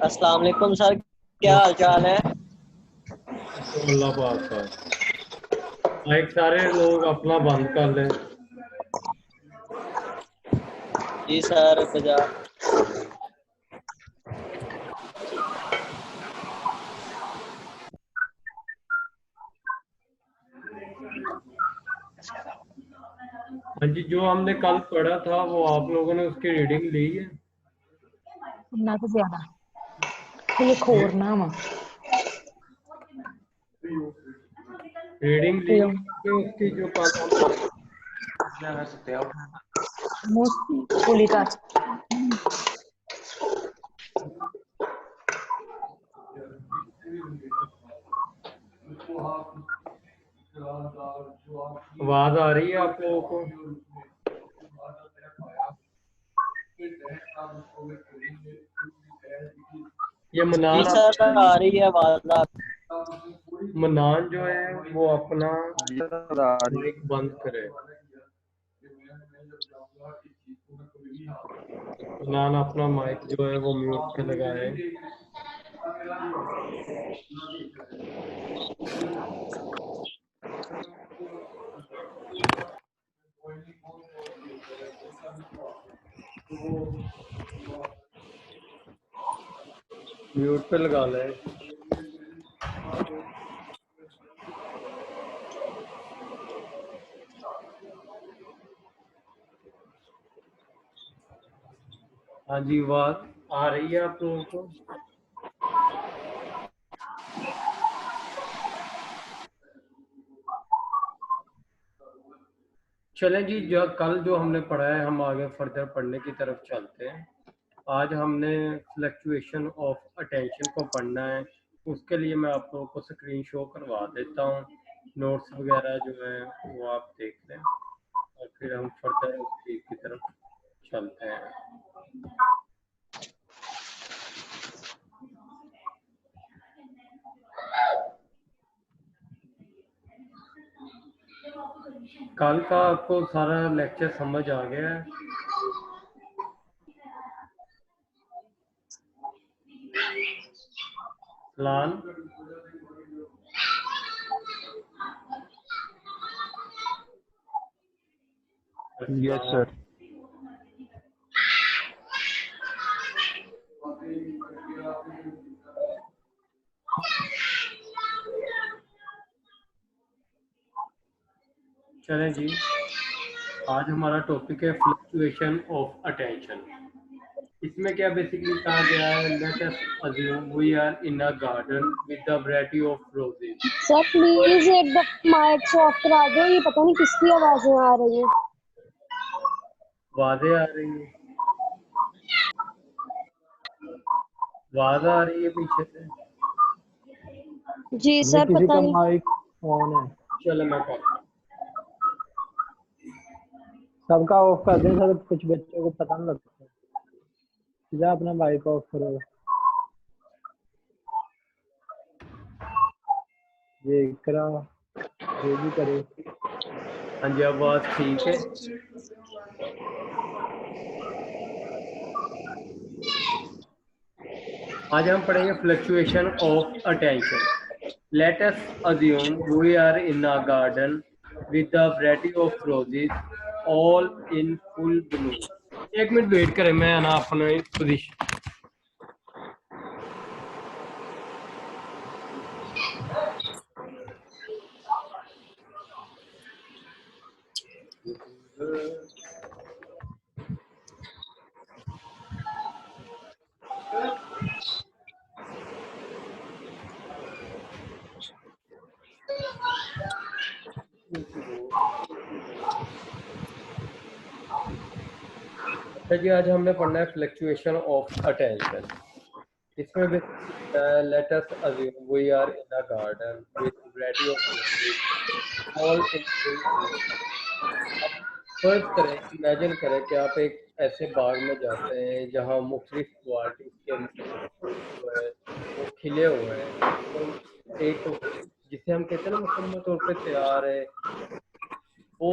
अस्सलाम वालेकुम सर, क्या हाल चाल है? अल्लाह पाक का लाइक सारे लोग अपना बंद कर लें। जी सर, बजा। हाँ जी, जो हमने कल पढ़ा था वो आप लोगों ने उसकी रीडिंग ली है? ना तो ज्यादा ये खोरना वा रीडिंग ली है उसकी जो कल हम मोस्टली पुली का आवाज आ रही है आप लोगों को? ये जी मनान सर, आ रही है आवाज आप। मनान जो है वो अपना माइक बंद करे। मनान अपना माइक जो है वो म्यूट पे लगाए। म्यूट पे लगा लें। हाँ जी, आवाज आ रही है आप लोगों को? चलें जी, जो कल जो हमने पढ़ा है हम आगे फर्दर पढ़ने की तरफ चलते हैं। आज हमने फ्लक्चुएशन ऑफ अटेंशन को पढ़ना है। उसके लिए मैं आप लोगों को स्क्रीन शो करवा देता हूँ। नोट्स वगैरह जो है वो आप देख लें और फिर हम फर्दर उस चीज़ की तरफ चलते हैं। कल का आपको सारा लेक्चर समझ आ गया है? Plan yes sir. चलें जी, आज हमारा टॉपिक है फ्लक्चुएशन ऑफ अटेंशन। इसमें क्या बेसिकली कहा गया है, let us assume we are in a garden with a variety of roses. Sir please एक दफा माइक ऑफ करा दो, ये पता नहीं किसकी आवाजें आ रही हैं। आवाजें आ रही है, आवाज आ रही है पीछे से। जी सर, किसी पता का नहीं। माइक ऑन है। चलो मैं करता हूँ। सबका ऑफ कर दें सर, कुछ बच्चों को पता नहीं लगता। सीधा अपना माइक ऑफ करो। ये इकरा ये भी करे। हाँ जी, आवाज ठीक है। आज हम पढ़ेंगे fluctuation of attention. Let us assume we are in a garden with a variety of roses all in full bloom. एक मिनट वेट करें, मैं ना अपने पोजीशन जी। आज हमने पढ़ना है फ्लक्चुएशन ऑफ अटेंशन। इसमें let us assume we are in a garden with variety of roses all in full bloom. फर्ज करें, इमेजिन करें कि आप एक ऐसे बाग में जाते हैं जहां मुख्तलिफ क्वालिटीज के जो है वो खिले हुए हैं। तो एक जिसे हम कहते हैं ना मुकम्मल तौर पे तैयार है, वो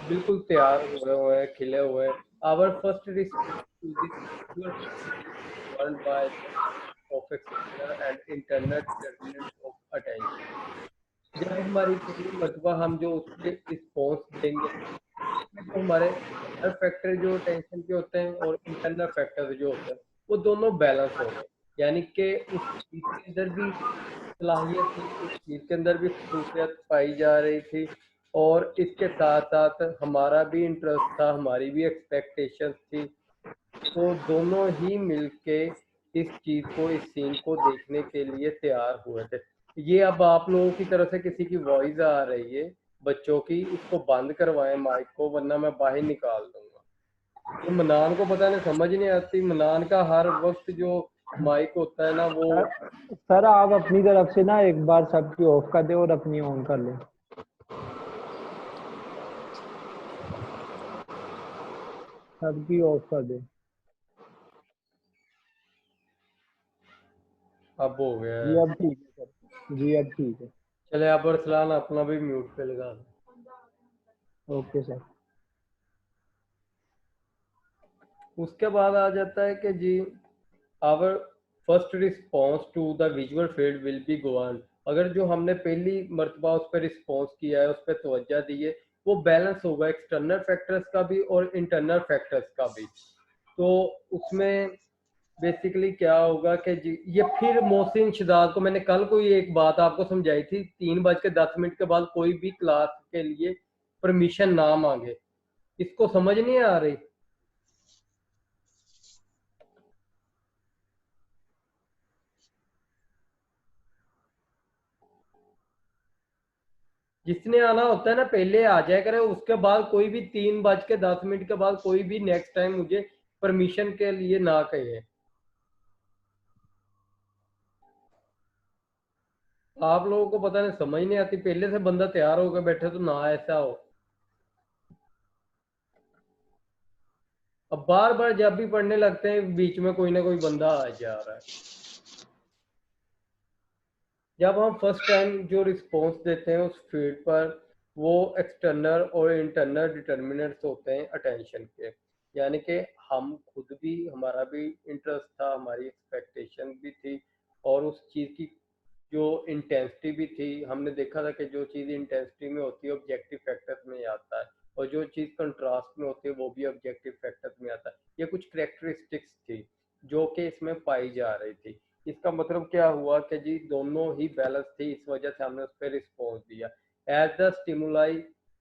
बिल्कुल तैयार हुए हैं, खिले हुए हैं। Our first governed by of external and internal determinants of attention। जब हमारी पहली मर्तबा हम जो उसके रिस्पॉन्स देंगे, उसमें जो हमारे फैक्टर जो टेंशन के होते हैं और इंटरनल फैक्टर जो होते हैं वो दोनों बैलेंस हो गए। यानी कि उस चीज के अंदर भी सलाहियत थी, उस चीज के अंदर भी खसूसियत पाई जा रही थी, और इसके साथ साथ हमारा भी इंटरेस्ट था, हमारी भी एक्सपेक्टेशंस थी। तो दोनों ही मिलके इस चीज को, इस सीन को देखने के लिए तैयार हुए थे। ये अब आप लोगों की तरफ से किसी की वॉइस आ रही है बच्चों की, इसको बंद करवाएं माइक को, वरना मैं बाहर निकाल दूंगा। ये मनान को पता नहीं, समझ नहीं आती, मनान का हर वक्त जो माइक होता है ना वो। सर आप अपनी तरफ से ना एक बार सबकी ऑफ कर दे और अपनी ऑन कर ले। सबकी ऑफ कर दे। अब हो गया जी है। अब ठीक है सर, जी अब ठीक है। चले अब अरसलान अपना भी म्यूट पे लगा दो। Okay sir. उसके बाद आ जाता है कि जी our first response to the visual field will be given. अगर जो हमने पहली मर्तबा उस पर रिस्पॉन्स किया है, उस पर तवज्जो दी है, वो बैलेंस होगा एक्सटर्नल फैक्टर्स का भी और इंटरनल फैक्टर्स का भी। तो उसमें बेसिकली क्या होगा कि जी ये फिर मोहसिन शिदात को मैंने कल कोई एक बात आपको समझाई थी, 3:10 के बाद कोई भी क्लास के लिए परमिशन ना मांगे। इसको समझ नहीं आ रही? जिसने आना होता है ना पहले आ जाया करे, उसके बाद कोई भी 3:10 के बाद कोई भी नेक्स्ट टाइम मुझे परमिशन के लिए ना कहे। आप लोगों को पता नहीं, समझ नहीं आती, पहले से बंदा तैयार होकर बैठे तो ना ऐसा हो। अब बार बार जब भी पढ़ने लगते हैं बीच में कोई ना कोई बंदा आ जा रहा है। जब हम फर्स्ट टाइम जो रिस्पॉन्स देते हैं उस फील्ड पर, वो एक्सटर्नल और इंटरनल डिटर्मिनेंट्स होते हैं अटेंशन के। यानी कि हम खुद भी, हमारा भी इंटरेस्ट था, हमारी एक्सपेक्टेशन भी थी, और उस चीज़ की जो इंटेंसिटी भी थी। हमने देखा था कि जो चीज़ इंटेंसिटी में होती है ऑब्जेक्टिव फैक्टर्स में आता है, और जो चीज़ कंट्रास्ट में होती है वो भी ऑब्जेक्टिव फैक्टर्स में आता है। ये कुछ करेक्टरिस्टिक्स थी जो कि इसमें पाई जा रही थी। इसका मतलब क्या हुआ कि जी दोनों ही बैलेंस थी, इस वजह से हमने उस पर रिस्पॉन्स दिया। As the stimuli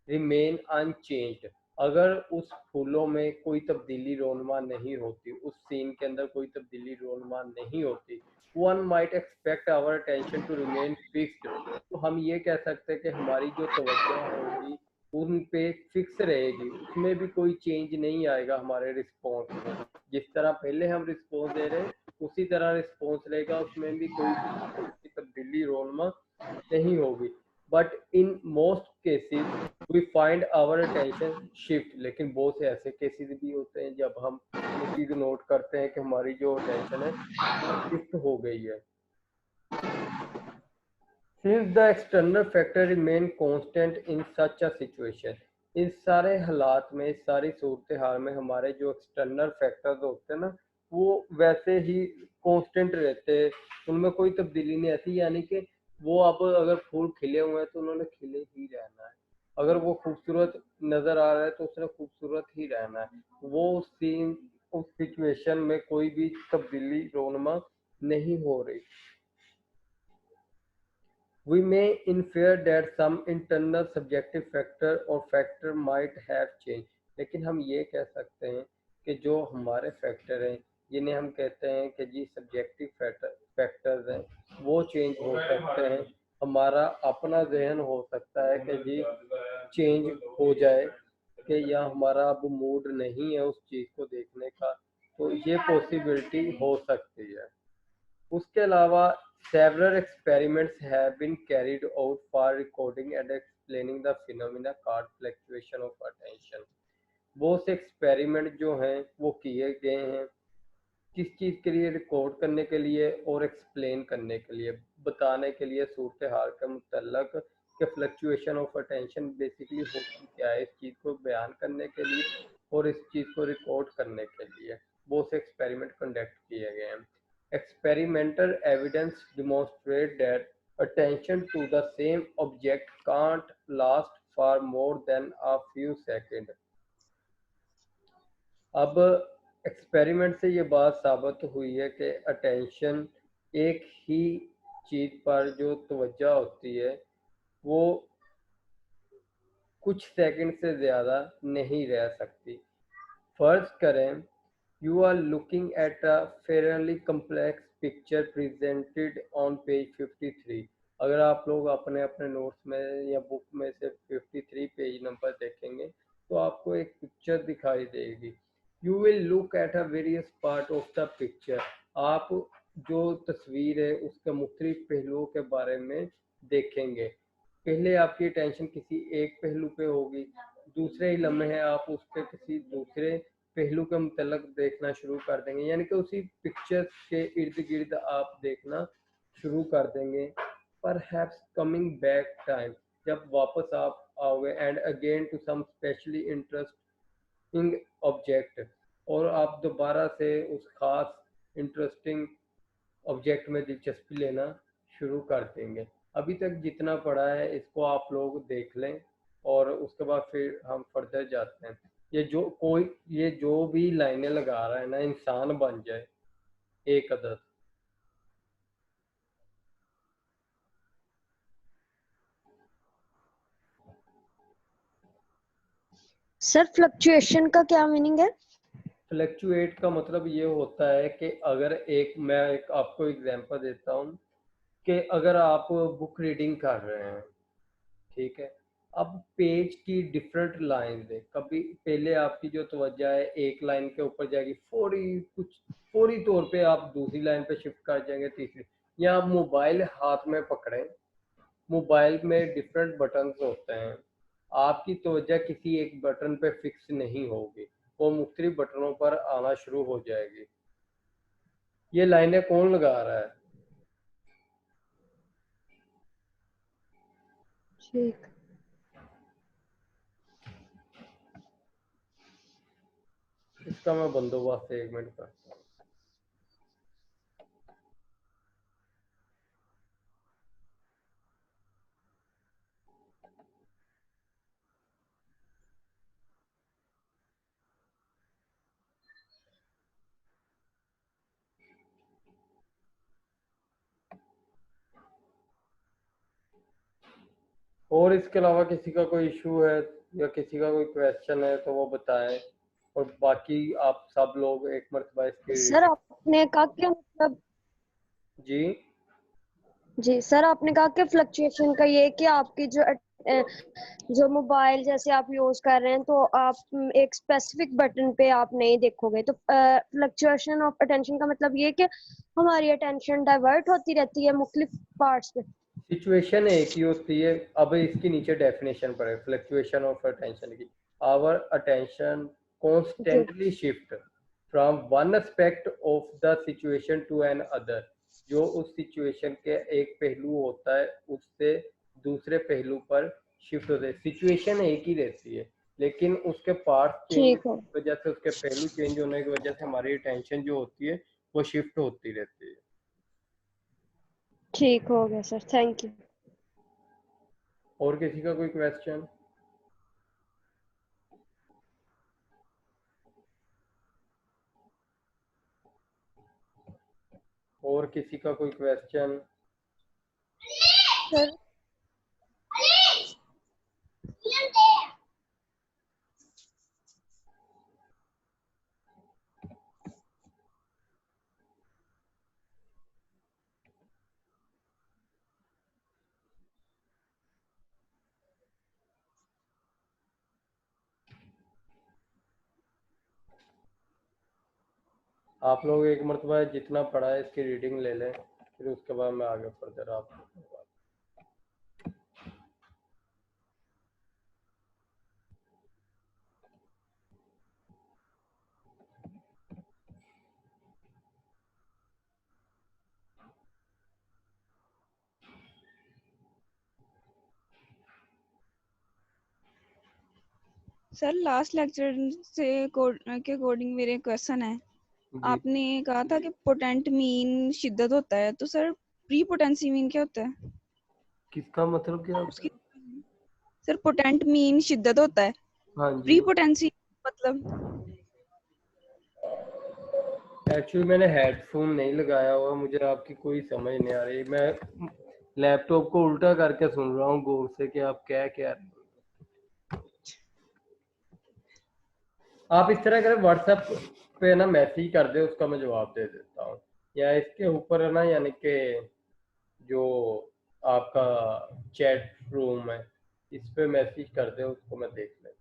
remain unchanged, अगर उस फूलों में कोई तब्दीली रोनमा नहीं होती, उस सीन के अंदर कोई तब्दीली रोनमा नहीं होती, one might expect our attention to remain fixed. तो हम ये कह सकते हैं कि हमारी जो तवज्जो होगी उन पे फिक्स रहेगी, उसमें भी कोई चेंज नहीं आएगा हमारे रिस्पॉन्स में। जिस तरह पहले हम रिस्पॉन्स दे रहे हैं उसी तरह रिस्पॉन्स रहेगा, उसमें भी कोई तब्दीली रोनमा नहीं होगी। But in most cases we find our attention shift. लेकिन बहुत से ऐसे केसेस भी होते हैं जब हम ये चीज़ नोट करते हैं कि हमारी जो अटेंशन है वो शिफ्ट हो गई है। Since the external factor remain constant in such a situation, इस सारे हालात में, इस सारी सूरत हाल में हमारे जो एक्सटर्नल फैक्टर्स होते हैं ना वो वैसे ही कांस्टेंट रहते हैं, उनमें कोई तब्दीली नहीं आती। यानी कि वो अब अगर फूल खिले हुए हैं तो उन्होंने खिले ही रहना है, अगर वो खूबसूरत नजर आ रहा है तो उसने खूबसूरत ही रहना है। वो सीन, उस सिचुएशन में कोई भी तब्दीली रोनमा नहीं हो रही। We may infer that some internal subjective factor or factor might have changed। लेकिन हम ये कह सकते हैं कि जो हमारे फैक्टर हैं, जिन्हें हम कहते हैं कि जी सब्जेक्टिव फैक्टर्स हैं, वो चेंज हो सकते हैं। हमारा अपना जहन हो सकता है कि जी चेंज हो जाए, कि या हमारा अब मूड नहीं है उस चीज़ को देखने का, तो ये पॉसिबिलिटी हो सकती है। उसके अलावा several experiments have been carried out for recording and explaining the phenomena called fluctuation of attention। बहुत से एक्सपेरिमेंट जो हैं वो किए गए हैं किस चीज़ के लिए? रिकॉर्ड करने के लिए और एक्सप्लेन करने के लिए, बताने के लिए सूरत हाल के मुतल्लक कि फ्लक्चुएशन ऑफ अटेंशन बेसिकली होती क्या है, इस चीज़ को बयान करने के लिए और इस चीज़ को रिकॉर्ड करने के लिए बहुत से एक्सपेरिमेंट कंडक्ट किए गए हैं। Experimental evidence demonstrate that attention to the same object can't last for more than a few seconds. अब एक्सपेरिमेंट से ये बात साबित हुई है कि अटेंशन एक ही चीज़ पर जो तवज्जो होती है वो कुछ सेकंड से ज़्यादा नहीं रह सकती। फर्ज करें you are looking at a fairly complex picture presented on page 53। अगर आप लोग अपने अपने नोट्स में या बुक में से 53 पेज नंबर देखेंगे तो आपको एक पिक्चर दिखाई देगी। You will look at a various part of the picture. आप जो तस्वीर है उसके मुख्तलिफ पहलुओं के बारे में देखेंगे। पहले आपकी अटेंशन किसी एक पहलू पे होगी, दूसरे ही लम्हे आप उसके किसी दूसरे पहलू के मुतल्लक देखना शुरू कर देंगे, यानी कि उसी पिक्चर के इर्द गिर्द आप देखना शुरू कर देंगे। परहैप्स कमिंग बैक टाइम, जब वापस आप आओगे, and again to some specially interesting object, और आप दोबारा से उस खास इंटरेस्टिंग ऑब्जेक्ट में दिलचस्पी लेना शुरू कर देंगे। अभी तक जितना पढ़ा है इसको आप लोग देख लें और उसके बाद फिर हम फर्दर जाते हैं। ये जो भी लाइनें लगा रहा है ना, इंसान बन जाए एक अदद। सर फ्लक्चुएशन का क्या मीनिंग है? फ्लक्चुएट का मतलब ये होता है कि अगर मैं एक आपको एग्जांपल देता हूँ कि अगर आप बुक रीडिंग कर रहे हैं, ठीक है, अब पेज की डिफरेंट लाइन है, कभी पहले आपकी जो तवज्जो है एक लाइन के ऊपर जाएगी, फौरी तौर पे आप दूसरी लाइन पे शिफ्ट कर जाएंगे, तीसरी, या आप मोबाइल हाथ में पकड़ें, मोबाइल में डिफरेंट बटन्स होते हैं, आपकी तवज्जो किसी एक बटन पे फिक्स नहीं होगी, वो मुख्तलिफ बटनों पर आना शुरू हो जाएगी। ये लाइनें कौन लगा रहा है? ठीक। इसका मैं बंदोबस्त 1 मिनट करता हूँ। और इसके अलावा किसी का कोई इशू है या किसी का कोई क्वेश्चन है तो वो बताएं, और बाकी आप सब लोग एक मरतबा इसकी सर आपने कहा कि मतलब जी जी सर आपने कहा कि फ्लक्चुएशन का ये है कि आपकी जो मोबाइल जैसे आप यूज कर रहे हैं तो आप एक स्पेसिफिक बटन पे आप नहीं देखोगे, तो फ्लक्चुएशन ऑफ अटेंशन का मतलब ये है कि हमारी अटेंशन डाइवर्ट होती रहती है मुख्तलिफ पार्ट्स पे। सिचुएशन एक ही होती है। अब इसकी नीचे डेफिनेशन पढ़े फ्लक्चुएशन ऑफ अटेंशन की। आवर अटेंशन जी constantly shift from one aspect of the situation to another. जो उस सिचुएशन के एक पहलू होता है उससे दूसरे पहलू पर शिफ्ट होते हैं। सिचुएशन एक ही रहती है लेकिन उसके पार्ट्स चेंज ठीक है, की वजह से, उसके पहलू चेंज होने की वजह से हमारी अटेंशन जो होती है वो शिफ्ट होती रहती है। ठीक हो गया सर, थैंक यू। और किसी का कोई क्वेश्चन? और किसी का कोई क्वेश्चन? सर आप लोग एक मरतबा जितना पढ़ा है इसकी रीडिंग ले लें, फिर उसके बाद मैं आगे फर्दर आपको सर लास्ट लेक्चर के अकॉर्डिंग मेरे क्वेश्चन है। जी आपने कहा था कि पोटेंट मीन शिद्दत होता है, तो सर प्री पोटेंसी मीन क्या होता है किसका मतलब क्या होता उसकी? सर पोटेंट मीन शिद्दत होता है, है? हाँ प्री जी, पोटेंसी मतलब? एक्चुअली मैंने हेडफोन नहीं लगाया हुआ, मुझे आपकी कोई समझ नहीं आ रही। मैं लैपटॉप को उल्टा करके सुन रहा हूँ गौर से कि आप क्या कह रहे हो। आप इस तरह करें, व्हाट्सएप पे ना मैसेज कर दे, उसका मैं जवाब दे देता हूँ, या इसके ऊपर है ना, यानी कि जो आपका चैट रूम है इस पे मैसेज कर दे, उसको मैं देख लेता हूँ।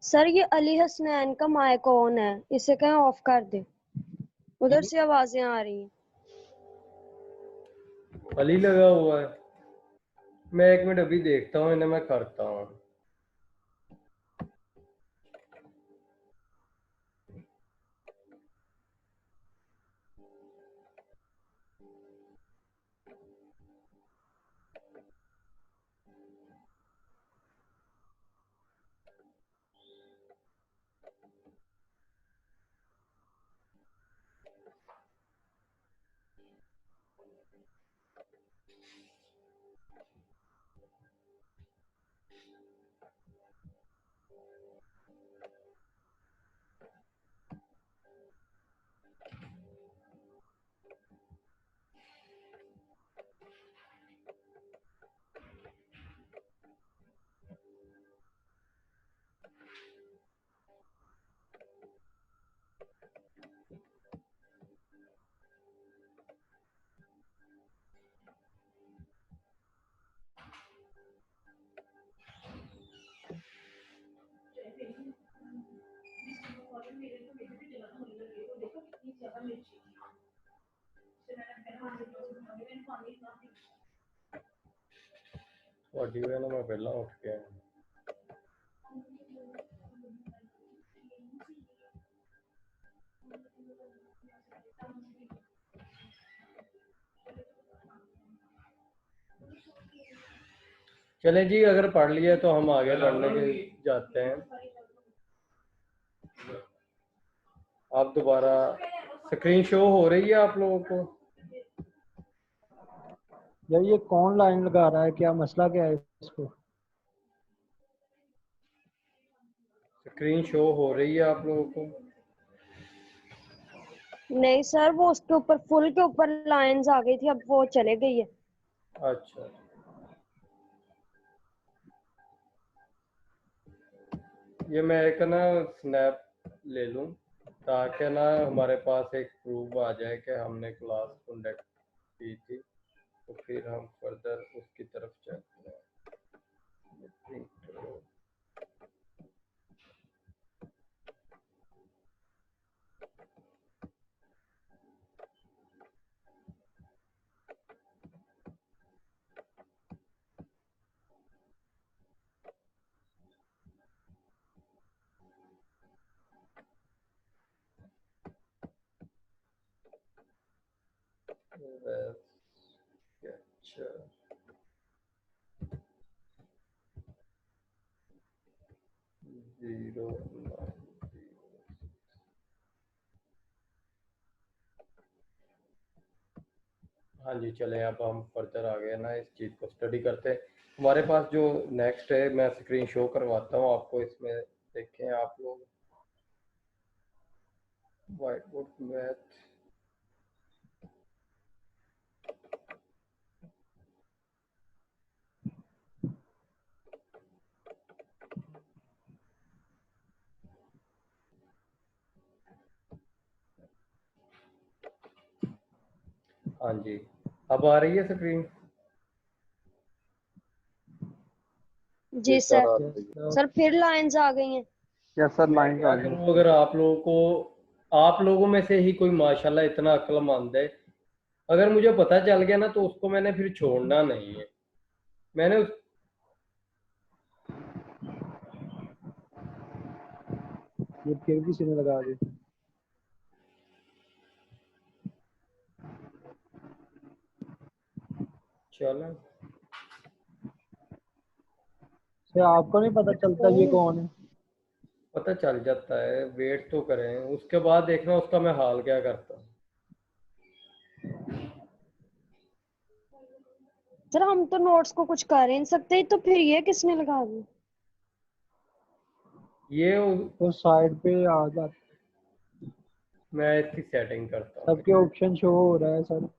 सर ये अली हसनैन का माइक ऑन है, इसे कहीं ऑफ कर दे, उधर से आवाजें आ रही हैं। अली लगा हुआ है, मैं एक मिनट अभी देखता हूँ, इन्हें मैं करता हूँ। ਤੁਹਾਡੀ ਵਜ੍ਹਾ ਨਾਲ ਮੈਂ ਪਹਿਲਾਂ ਉੱਠ ਗਿਆ। चले जी, अगर पढ़ लिया तो हम आगे पढ़ने के जाते हैं। आप दोबारा, स्क्रीन शो हो रही है आप लोगों को? यार ये कौन लाइन लगा रहा है, क्या मसला क्या है इसको? स्क्रीन शो हो रही है आप लोगों को? नहीं सर, वो उसके ऊपर फुल के ऊपर लाइंस आ गई थी, अब वो चले गई है। अच्छा, ये मैं एक ना स्नैप ले लूं ताकि ना हमारे पास एक प्रूफ आ जाए कि हमने क्लास कंडक्ट की थी, तो फिर हम फर्दर उसकी तरफ चलते हैं। हाँ जी, चलें अब हम फर्दर आ गए ना, इस चीज़ को स्टडी करते हैं। हमारे पास जो नेक्स्ट है, मैं स्क्रीन शो करवाता हूँ आपको, इसमें देखें आप लोग। व्हाइट बोर्ड मैथ, हाँ जी, अब आ रही है स्क्रीन? जी सर। यस सर फिर लाइंस आ गई हैं। सर, मैं लाइन क्या आ गई। करूँ, अगर आप लोगों को, आप लोगों में से ही कोई माशाल्लाह इतना अक्लमंद है, अगर मुझे पता चल गया ना तो उसको मैंने फिर छोड़ना नहीं है। मैंने उस ये फिर किसी ने लगा दी। चलो, सर आपको नहीं पता चलता ये कौन है? पता चल जाता है, वेट तो करें, उसके बाद देखना उसका मैं हाल क्या करता हूँ। सर हम तो नोट्स को कुछ कर ही नहीं सकते, तो फिर ये किसने लगा दी? ये तो साइड पे आ जाता, मैं इसकी सेटिंग करता हूँ। सबके ऑप्शन शो हो रहा है सर।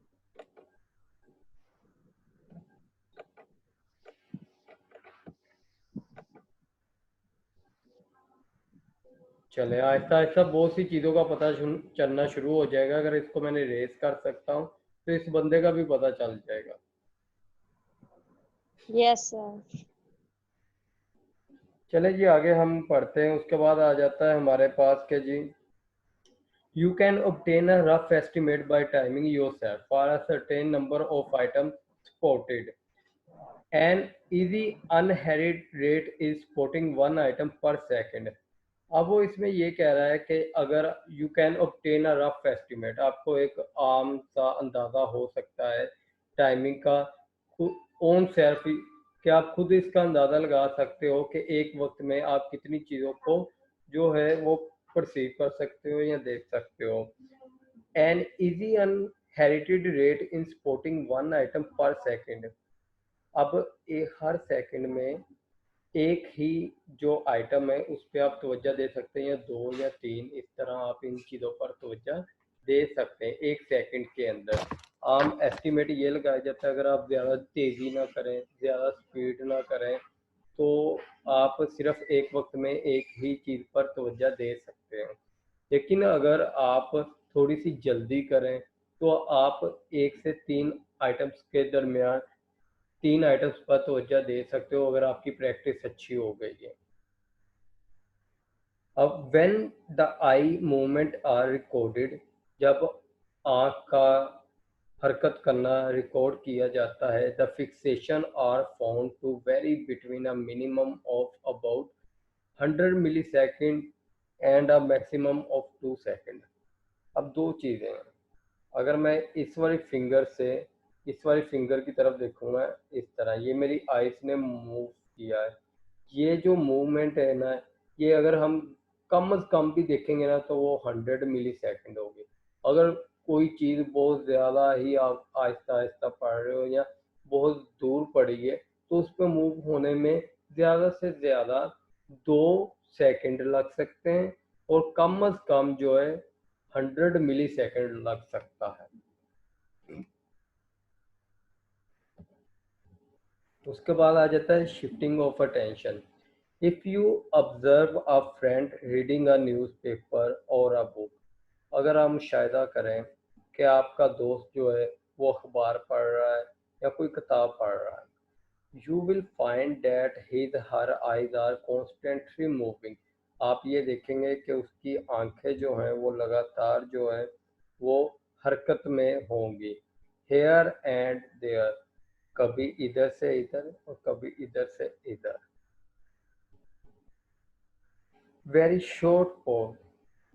चले, आहिस्ता आहिस्ता बहुत सी चीज़ों का पता चलना शुरू हो जाएगा। अगर इसको मैंने रेस कर सकता हूँ तो इस बंदे का भी पता चल जाएगा। Yes sir. चले जी, आगे हम पढ़ते हैं। उसके बाद आ जाता है हमारे पास के जी, you can obtain a rough estimate by timing yourself for a certain number of items spotted. An easy unhurried rate is spotting one item per second. अब वो इसमें ये कह रहा है कि अगर you can obtain a rough estimate, आपको एक आम सा अंदाज़ा हो सकता है टाइमिंग का ऑन सेल्फ, कि आप खुद इसका अंदाज़ा लगा सकते हो कि एक वक्त में आप कितनी चीज़ों को जो है वो परसीव कर सकते हो या देख सकते हो। An easy uninherited rate in spotting one item per second. अब हर सेकंड में एक ही जो आइटम है उस पर आप तवज्जो दे सकते हैं, या दो या तीन, इस तरह आप इन चीज़ों पर तवज्जो दे सकते हैं एक सेकंड के अंदर। आम एस्टिमेट ये लगाया जाता है, अगर आप ज़्यादा तेज़ी ना करें, ज़्यादा स्पीड ना करें, तो आप सिर्फ एक वक्त में एक ही चीज़ पर तवज्जो दे सकते हैं। लेकिन अगर आप थोड़ी सी जल्दी करें तो आप एक से तीन आइटम्स के दरमियान, तीन आइटम्स पर तवज्जो दे सकते हो अगर आपकी प्रैक्टिस अच्छी हो गई है। अब when the eye movement are recorded, जब आँख का हरकत करना रिकॉर्ड किया जाता है, the fixation are found to vary between a minimum of about 100 millisecond and a maximum of 2 second. अब दो चीज़ें हैं, अगर मैं इस वाली फिंगर से इस वाली फिंगर की तरफ देखूंगा, इस तरह ये मेरी आइस ने मूव किया है, ये जो मूवमेंट है ना, ये अगर हम कम से कम भी देखेंगे ना तो वो 100 मिली सेकेंड होगी। अगर कोई चीज़ बहुत ज़्यादा ही आप आहिस्ता आहिस्ता पढ़ रहे हो या बहुत दूर पड़ी है, तो उस पर मूव होने में ज़्यादा से ज़्यादा 2 सेकेंड लग सकते हैं, और कम से कम जो है 100 मिली सेकेंड लग सकता है। उसके बाद आ जाता है shifting of attention. If you observe a friend reading a newspaper और अ बुक, अगर आप मुशाहिदा करें कि आपका दोस्त जो है वो अखबार पढ़ रहा है या कोई किताब पढ़ रहा है, you will find that his her eyes are constantly moving. आप ये देखेंगे कि उसकी आंखें जो हैं वो लगातार जो है वो हरकत में होंगी, हेयर एंड देयर, कभी इधर से इधर और कभी इधर से इधर। वेरी शॉर्ट पॉज,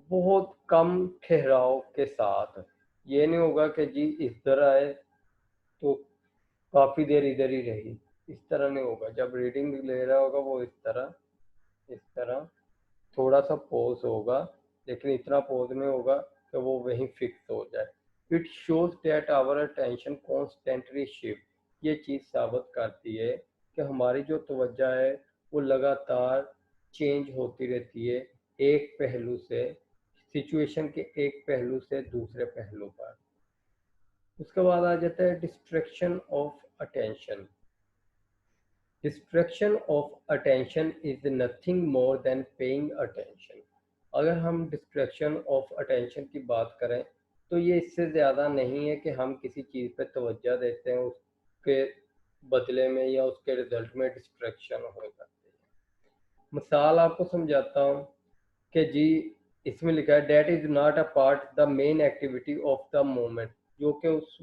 बहुत कम ठहराव के साथ। ये नहीं होगा कि जी इधर आए तो काफ़ी देर इधर ही रही, इस तरह नहीं होगा। जब रीडिंग ले रहा होगा वो इस तरह, इस तरह, थोड़ा सा पॉज होगा, लेकिन इतना पॉज नहीं होगा कि वो वहीं फिक्स हो जाए। It shows that our attention constantly shift. ये चीज़ साबित करती है कि हमारी जो तवज्जो है वो लगातार चेंज होती रहती है, एक पहलू से, सिचुएशन के एक पहलू से दूसरे पहलू पर। उसके बाद आ जाता है distraction of attention. Distraction of attention is nothing more than paying attention. अगर हम डिस्ट्रैक्शन ऑफ अटेंशन की बात करें तो ये इससे ज़्यादा नहीं है कि हम किसी चीज़ पे तवज्जो देते हैं, उसके बदले में या उसके रिजल्ट में डिस्ट्रैक्शन हो जाती है। मिसाल आपको समझाता हूँ कि जी इसमें लिखा है that is not a part the main activity of the moment, जो कि उस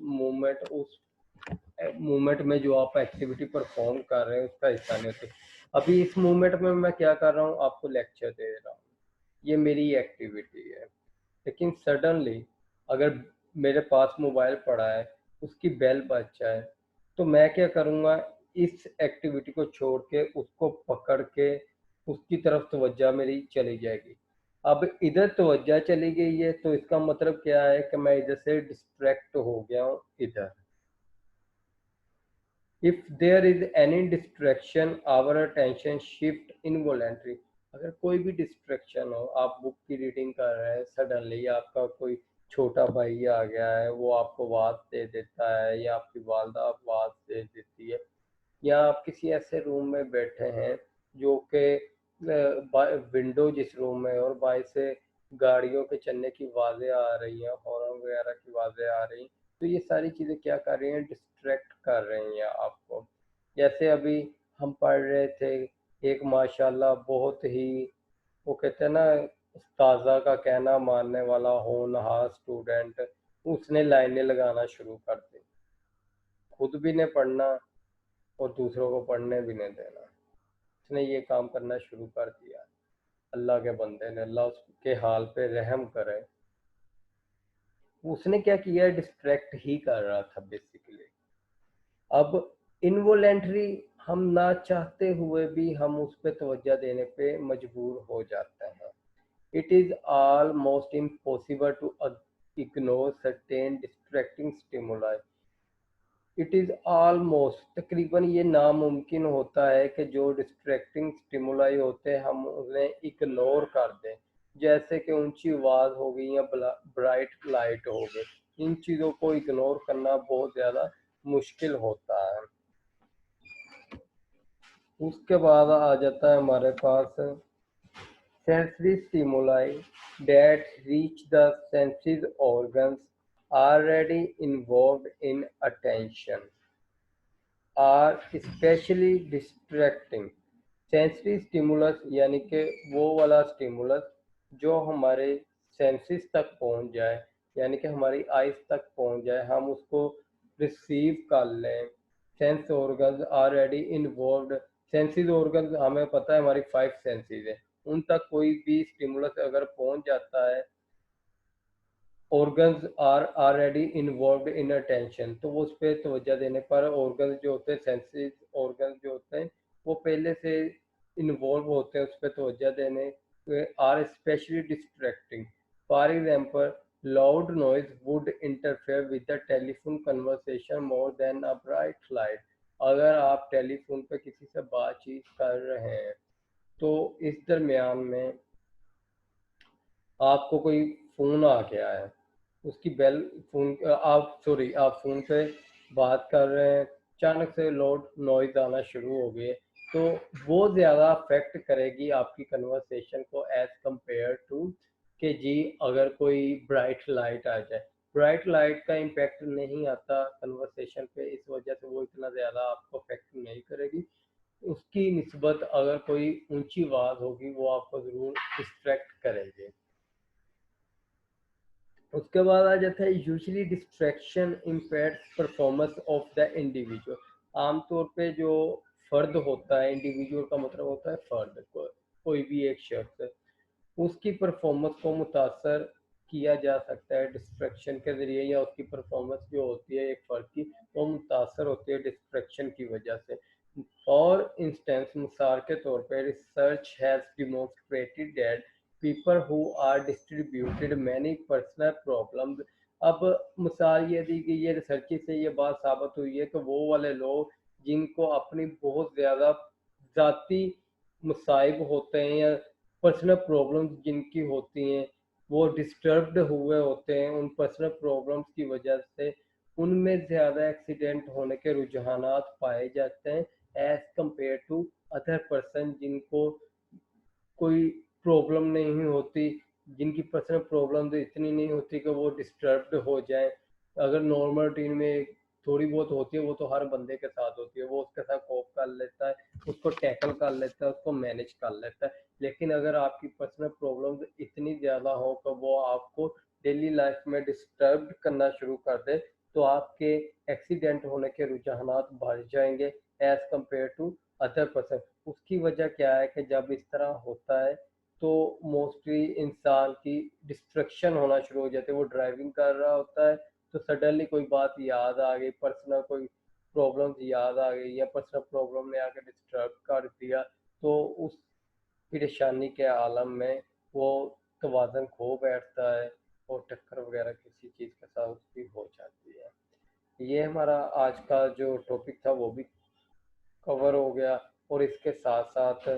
मूवमेंट में जो आप एक्टिविटी परफॉर्म कर रहे हैं उसका हिस्सा नहीं होते। अभी इस मूवमेंट में मैं क्या कर रहा हूँ, आपको लेक्चर दे रहा हूँ, ये मेरी एक्टिविटी है। लेकिन सडनली अगर मेरे पास मोबाइल पड़ा है, उसकी बेल बज जाए, तो मैं क्या करूँगा, इस एक्टिविटी को छोड़ के उसको पकड़ के उसकी तरफ तवज्जो मेरी चली जाएगी। अब इधर तवज्जो चली गई है तो इसका मतलब क्या है कि मैं इधर से डिस्ट्रैक्ट हो गया हूँ इधर। If there is any distraction, our attention shift involuntarily. अगर कोई भी डिस्ट्रैक्शन हो, आप बुक की रीडिंग कर रहे हैं, सडनली आपका कोई छोटा भाई आ गया है, वो आपको आवाज़ दे देता है या आपकी वालदा आवाज़ दे देती है, या आप किसी ऐसे रूम में बैठे हैं जो कि विंडो जिस रूम में और बाहर से गाड़ियों के चलने की आवाज़ें आ रही हैं, हॉर्न वगैरह की आवाज़ें आ रही हैं, तो ये सारी चीज़ें क्या कर रही हैं, डिस्ट्रैक्ट कर रही हैं आपको। जैसे अभी हम पढ़ रहे थे, एक माशाल्लाह बहुत ही, वो कहते हैं ना, उस्ताज़ा का कहना मानने वाला होनहार स्टूडेंट, उसने लाइनें लगाना शुरू कर दी, खुद भी ने पढ़ना और दूसरों को पढ़ने भी नहीं देना। उसने ये काम करना शुरू कर दिया। अल्लाह के बंदे ने, अल्लाह उसके हाल पे रहम करे, उसने क्या किया, डिस्ट्रैक्ट ही कर रहा था बेसिकली। अब इनवॉलेंटरी हम ना चाहते हुए भी हम उस पर तवज्जो देने पे मजबूर हो जाते हैं। It is almost impossible to ignore certain distracting stimuli. It is almost, तकरीबन ये नामुमकिन होता है कि जो डिस्ट्रैक्टिंग स्टिमुलाई होते हैं हम उन्हें इग्नोर कर दें, जैसे कि ऊंची आवाज़ हो गई या ब्राइट लाइट हो गई। इन चीज़ों को इग्नोर करना बहुत ज़्यादा मुश्किल होता है। उसके बाद आ जाता है हमारे पास sensory stimuli that reach the senses organs already involved in attention are especially distracting. Sensory stimulus यानी कि वो वाला स्टिमुलस जो हमारे सेंसेस तक पहुंच जाए, यानी कि हमारी आइज तक पहुंच जाए, हम उसको रिसीव कर लें। Sense organs already involved, senses organs हमें पता है हमारी 5 सेंसेस है, उन तक कोई भी स्टिमुलस अगर पहुंच जाता है, organs are already involved in attention, तो वो उस पर तवज्जो देने पर ऑर्गन्स जो होते हैं, सेंसेस ऑर्गन्स जो होते हैं, वो पहले से इन्वॉल्व होते हैं उस पर तवज्जो देने, are specially distracting. For example, loud noise would interfere with the telephone conversation more than a bright light. अगर आप टेलीफोन पे किसी से बातचीत कर रहे हैं तो इस दरमियान में आपको कोई फ़ोन आ गया है, उसकी बेल, आप फ़ोन पे बात कर रहे हैं, अचानक से लाउड नॉइज़ आना शुरू हो गई, तो वो ज़्यादा अफेक्ट करेगी आपकी कन्वर्सेशन को एज़ कंपेयर टू कि जी अगर कोई ब्राइट लाइट आ जाए। ब्राइट लाइट का इम्पैक्ट नहीं आता कन्वर्सेशन पे, इस वजह से वो इतना ज़्यादा आपको अफेक्ट नहीं करेगी। उसकी निस्बत अगर कोई ऊंची आवाज़ होगी वो आपको ज़रूर डिस्ट्रैक्ट करेगी। उसके बाद आ जाता है usually distraction impairs performance of the individual. आमतौर पे जो फर्द होता है, इंडिविजुअल का मतलब होता है फर्द, कोई भी एक शख्स, उसकी परफॉर्मेंस को मुतासर किया जा सकता है डिस्ट्रैक्शन के ज़रिए, या उसकी परफॉर्मेंस जो होती है एक फ़र्द की वो मुतासर होती है डिस्ट्रैक्शन की वजह से। और इंस्टेंस मिसाल के तौर पे research has demonstrated that people who are distributed many personal problems. अब मिसाल ये दी गई है रिसर्च से ये बात साबित हुई है कि वो वाले लोग जिनको अपनी बहुत ज़्यादा ज़ाती मसाइब होते हैं या पर्सनल प्रॉब्लम्स जिनकी होती हैं वो डिस्टर्ब्ड हुए होते हैं उन पर्सनल प्रॉब्लम्स की वजह से उनमें ज़्यादा एक्सीडेंट होने के रुझानात पाए जाते हैं as compare to other person जिनको कोई प्रॉब्लम नहीं होती, जिनकी पर्सनल प्रॉब्लम इतनी नहीं होती कि वो डिस्टर्ब्ड हो जाए। अगर नॉर्मल रूटीन में थोड़ी बहुत होती है वो तो हर बंदे के साथ होती है, वो उसके साथ कोप कर लेता है, उसको टैकल कर लेता है, उसको मैनेज कर लेता है। लेकिन अगर आपकी पर्सनल प्रॉब्लम इतनी ज़्यादा हो कि वो आपको डेली लाइफ में डिस्टर्ब करना शुरू कर दे तो आपके एक्सीडेंट होने के रुझानात बढ़ जाएंगे as compare to other person. उसकी वजह क्या है कि जब इस तरह होता है तो मोस्टली इंसान की डिस्ट्रक्शन होना शुरू हो जाती है। वो ड्राइविंग कर रहा होता है तो सडनली कोई बात याद आ गई, पर्सनल कोई प्रॉब्लम याद आ गई या पर्सनल प्रॉब्लम ने आके डिस्टर्ब कर दिया तो उस परेशानी के आलम में वो तवाज़ुन खो बैठता है और टक्कर वगैरह किसी चीज़ के साथ उसकी हो जाती है। ये हमारा आज का जो टॉपिक था वो भी कवर हो गया और इसके साथ साथ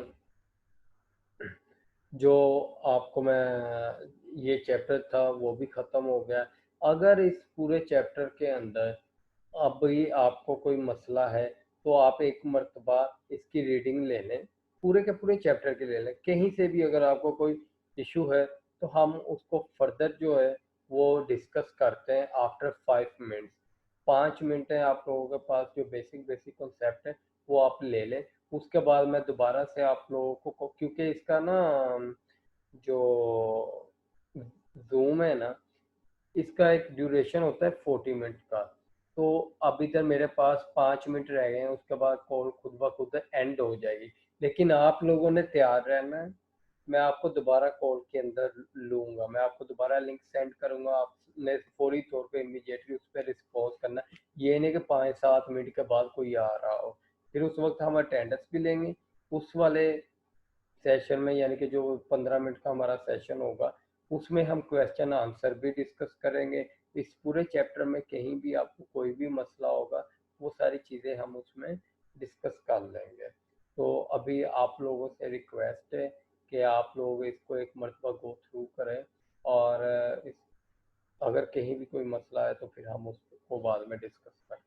जो आपको मैं ये चैप्टर था वो भी ख़त्म हो गया। अगर इस पूरे चैप्टर के अंदर अब भी आपको कोई मसला है तो आप एक मर्तबा इसकी रीडिंग ले लें, पूरे के पूरे चैप्टर की ले लें। कहीं से भी अगर आपको कोई इशू है तो हम उसको फर्दर जो है वो डिस्कस करते हैं आफ्टर 5 मिनट्स। 5 मिनट है आप लोगों के पास, जो बेसिक बेसिक कॉन्सेप्ट है वो आप ले लें। उसके बाद मैं दोबारा से आप लोगों को, क्योंकि इसका ना जो जूम है ना इसका एक ड्यूरेशन होता है 40 मिनट का, तो अभी तक मेरे पास 5 मिनट रह गए हैं, उसके बाद कॉल खुद ब खुद एंड हो जाएगी। लेकिन आप लोगों ने तैयार रहना है, मैं आपको दोबारा कॉल के अंदर लूँगा, मैं आपको दोबारा लिंक सेंड करूँगा, आपने फौरी तौर पे इमीडिएटली उस पर रिस्पॉन्स करना। ये नहीं कि 5-7 मिनट के बाद कोई आ रहा हो, फिर उस वक्त हम अटेंडेंस भी लेंगे उस वाले सेशन में, यानी कि जो 15 मिनट का हमारा सेशन होगा उसमें हम क्वेश्चन आंसर भी डिस्कस करेंगे। इस पूरे चैप्टर में कहीं भी आपको कोई भी मसला होगा वो सारी चीज़ें हम उसमें डिस्कस कर लेंगे। तो अभी आप लोगों से रिक्वेस्ट है कि आप लोग इसको एक मरतबा गो थ्रू करें और इस अगर कहीं भी कोई मसला है तो फिर हम उसको बाद में डिस्कस करते हैं।